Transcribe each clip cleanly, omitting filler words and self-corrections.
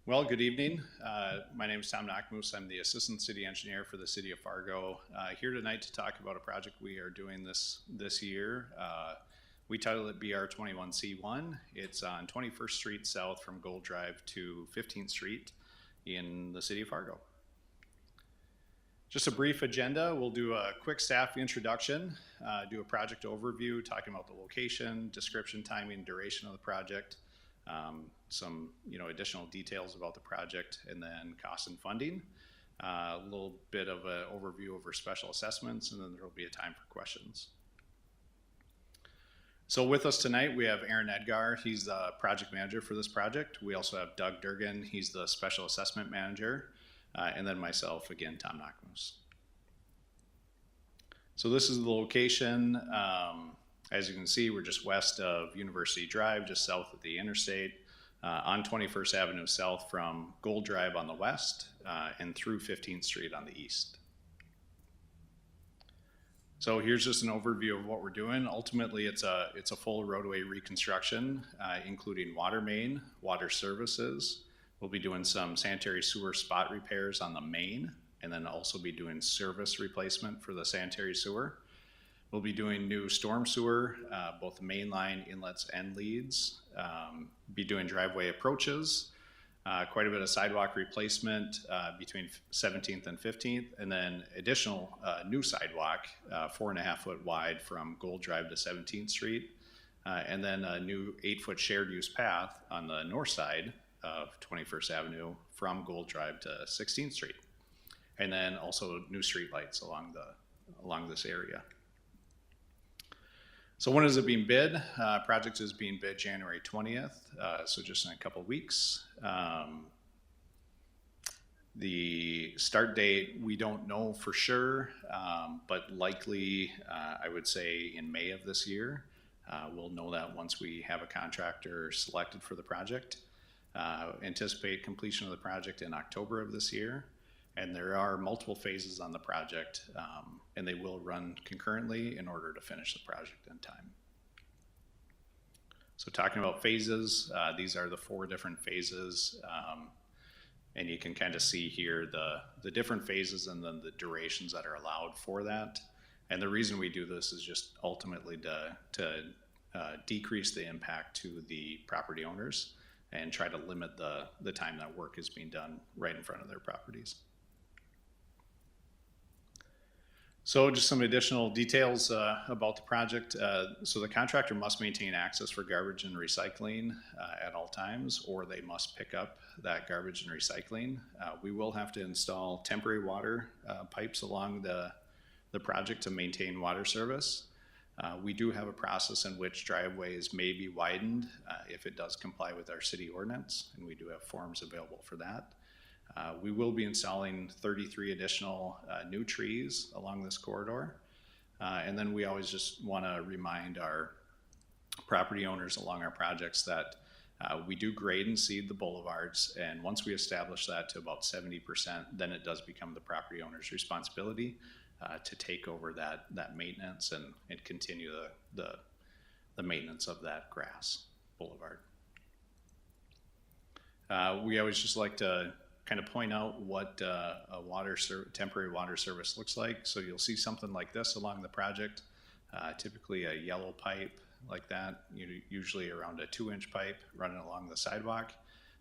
Well, good evening. My name is Tom Knockmoose. I'm the Assistant City Engineer for the City of Fargo. Here tonight to talk about a project we are doing this year. We titled it BR-21-C1. It's on 21st Street South from Gold Drive to 15th Street in the City of Fargo. Just a brief agenda. We'll do a quick staff introduction, do a project overview, talking about the location, description, timing, duration of the project, some additional details about the project, and then cost and funding. A little bit of an overview over special assessments, and then there will be a time for questions. So with us tonight, we have Aaron Edgar. He's the project manager for this project. We also have Doug Durgan. He's the special assessment manager. And then myself, again, Tom Knockmoose. So this is the location. As you can see, we're just west of University Drive, just south of the interstate, on 21st Avenue South from Gold Drive on the west and through 15th Street on the east. So here's just an overview of what we're doing. Ultimately, it's a full roadway reconstruction, including water main, water services. We'll be doing some sanitary sewer spot repairs on the main, and then also be doing service replacement for the sanitary sewer. We'll be doing new storm sewer, both the main line, inlets, and leads. Be doing driveway approaches, quite a bit of sidewalk replacement between 17th and 15th, and then additional new sidewalk, 4.5 foot wide from Gold Drive to 17th Street, and then a new 8-foot shared use path on the north side of 21st Avenue from Gold Drive to 16th Street, and then also new street lights along this area. So when is it being bid? Project is being bid January 20th, so just in a couple of weeks. The start date, we don't know for sure, but likely, I would say in May of this year. We'll know that once we have a contractor selected for the project. Anticipate completion of the project in October of this year. And there are multiple phases on the project, and they will run concurrently in order to finish the project in time. So talking about phases, these are the 4 different phases, and you can kind of see here the different phases and then the durations that are allowed for that. And the reason we do this is just ultimately to decrease the impact to the property owners and try to limit the time that work is being done right in front of their properties. So just some additional details about the project. So the contractor must maintain access for garbage and recycling at all times, or they must pick up that garbage and recycling. We will have to install temporary water pipes along the project to maintain water service. We do have a process in which driveways may be widened if it does comply with our city ordinance, and we do have forms available for that. We will be installing 33 additional new trees along this corridor. And then we always just want to remind our property owners along our projects that we do grade and seed the boulevards. And once we establish that to about 70%, then it does become the property owner's responsibility to take over that maintenance and continue the maintenance of that grass boulevard. We always just like to kind of point out what a temporary water service looks like. So you'll see something like this along the project, typically a yellow pipe like that, usually around a 2-inch pipe running along the sidewalk.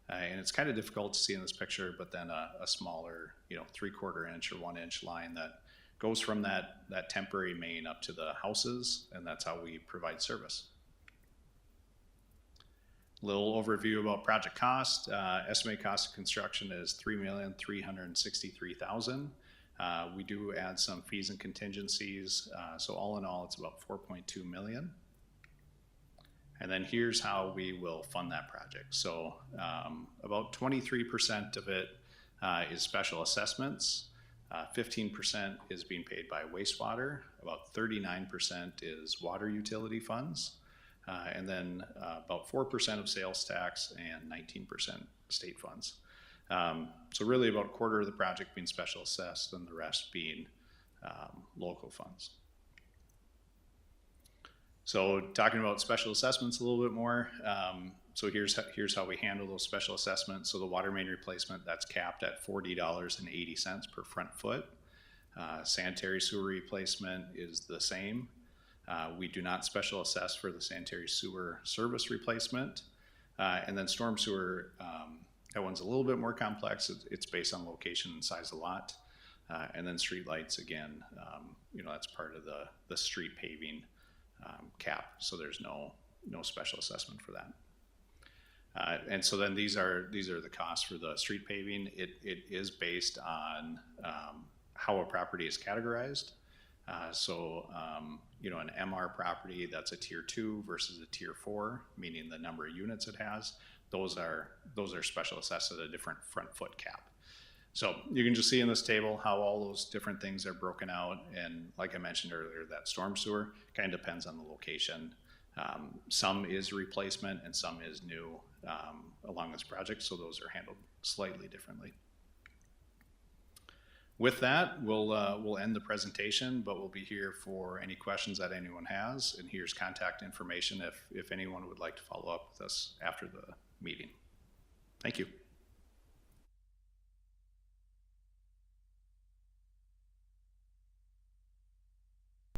And it's kind of difficult to see in this picture, but then a smaller, 3/4 inch or 1-inch line that goes from that temporary main up to the houses, and that's how we provide service. Little overview about project cost. Estimated cost of construction is $3,363,000. We do add some fees and contingencies, so all in all, it's about $4.2 million. And then here's how we will fund that project. So about 23% of it is special assessments. 15% is being paid by wastewater. About 39% is water utility funds. And then about 4% of sales tax and 19% state funds. So really about 1/4 of the project being special assessed and the rest being local funds. So talking about special assessments a little bit more. So here's how we handle those special assessments. So the water main replacement, that's capped at $40.80 per front foot. Sanitary sewer replacement is the same. We do not special assess for the sanitary sewer service replacement. And then storm sewer, that one's a little bit more complex. It's based on location and size of lot. And then street lights, again, that's part of the street paving cap. So there's no special assessment for that. And so then these are the costs for the street paving. It is based on how a property is categorized. An MR property, that's a tier 2 versus a tier 4, meaning the number of units it has. Those are special assessed at a different front foot cap. So you can just see in this table how all those different things are broken out. And like I mentioned earlier, that storm sewer kind of depends on the location. Some is replacement and some is new along this project. So those are handled slightly differently. With that, we'll end the presentation, but we'll be here for any questions that anyone has. And here's contact information if anyone would like to follow up with us after the meeting. Thank you.